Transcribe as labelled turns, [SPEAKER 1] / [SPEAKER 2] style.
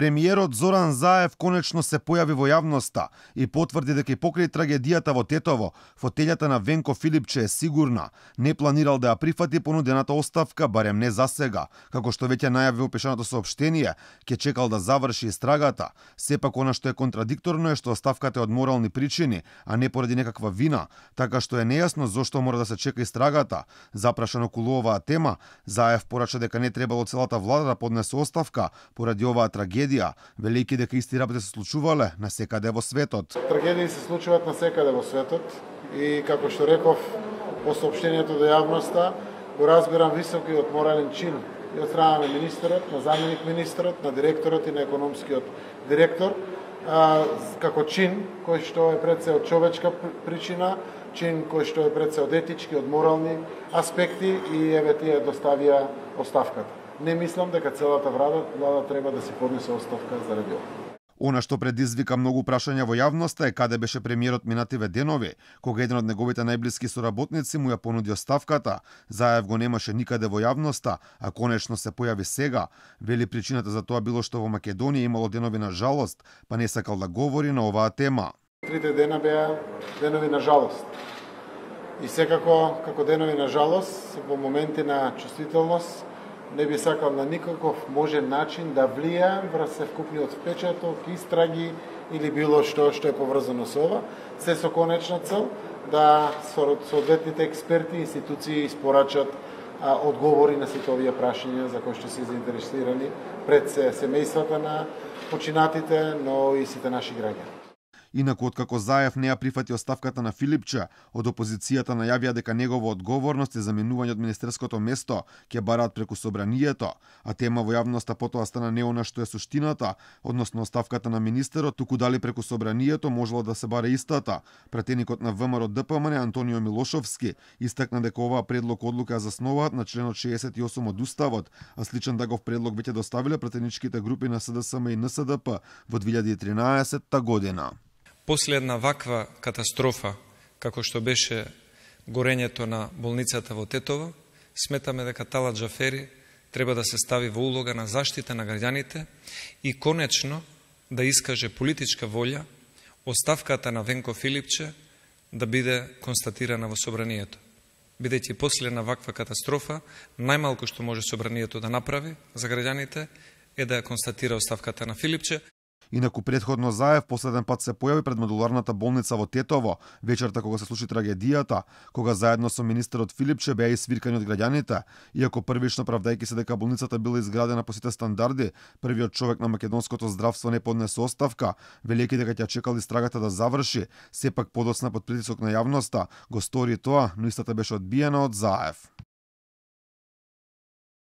[SPEAKER 1] Премиерот Зоран Заев конечно се појави во јавноста и потврди дека и покрај трагедијата во Тетово, фотелјата на Венко Филипче е сигурна. Не планирал да ја прифати понудената оставка, барем не за сега. Како што веќе најави во пишаното соопштение, ќе чекал да заврши истрагата. Сепак она што е контрадикторно е што оставката е од морални причини, а не поради некаква вина, така што е нејасно зошто мора да се чека истрагата. Запрашан околу оваа тема, Заев порача дека не требало целата влада да поднесе оставка поради оваа трагедија, велејќи дека исти работи се случувале на секаде во светот.
[SPEAKER 2] Трагедии се случуваат на секаде во светот и како што реков по соопштението до јавноста, го разбирам високиот морален чин и од страна на министерот, на заменик министерот, на директорот и на економскиот директор, како чин кој што е пред се од човечка причина, чин кој што е пред се од етички, од морални аспекти и еве тие доставија оставката. Не мислам дека целата влада треба да си поднесе оставка заради ова.
[SPEAKER 1] Она што предизвика многу прашања во јавноста е каде беше премиерот минативе денови, кога еден од неговите најблиски соработници му ја понуди оставката. Заев го немаше никаде во јавноста, а конечно се појави сега. Вели причината за тоа било што во Македонија имало денови на жалост, па не сакал да говори на оваа тема.
[SPEAKER 2] Трите дена беа денови на жалост. И секако, како денови на жалост, во моменти на чувствителност, не би сакал на никаков можен начин да влијаам врз вкупниот впечаток, истраги или било што е поврзано со ова, се со конечна цел да соодветните експерти и институции испорачат одговори на сите овие прашања за кои што се заинтересирани пред се семејствата на починатите, но и сите наши граѓани.
[SPEAKER 1] Инаку, откако Заев не ја прифати оставката на Филипче, од опозицијата најавија дека негова одговорност и заменување од министерското место ќе бараат преку собранието, а тема во јавноста потоа стана не она што е суштината, односно оставката на министерот, туку дали преку собранието можело да се баре истата. Пратеникот на ВМРО ДПМН Антонио Милошовски истакна дека оваа предлог одлука ја заснуваат на членот 68 од Уставот, а сличен таков предлог веќе доставиле пратеничките групи на СДСМ и НСДП во 2013 година.
[SPEAKER 3] После една ваква катастрофа, како што беше горењето на болницата во Тетово, сметаме дека Талат Џафери треба да се стави во улога на заштита на граѓаните и конечно да искаже политичка волја оставката на Венко Филипче да биде констатирана во собранието. Бидејќи после една ваква катастрофа, најмалку што може собранието да направи за граѓаните е да ја констатира оставката на Филипче.
[SPEAKER 1] Инаку претходно Заев последен пат се појави пред модуларната болница во Тетово, вечерта кога се случи трагедијата, кога заедно со министерот Филипче беа свиркани од граѓаните, иако првично правдајќи се дека болницата била изградена по сите стандарди, првиот човек на македонското здравство не поднесе оставка, велејќи дека ќе чекал истрагата да заврши, сепак подоцна под притисок на јавноста, го стори тоа, но истата беше одбиена од Заев.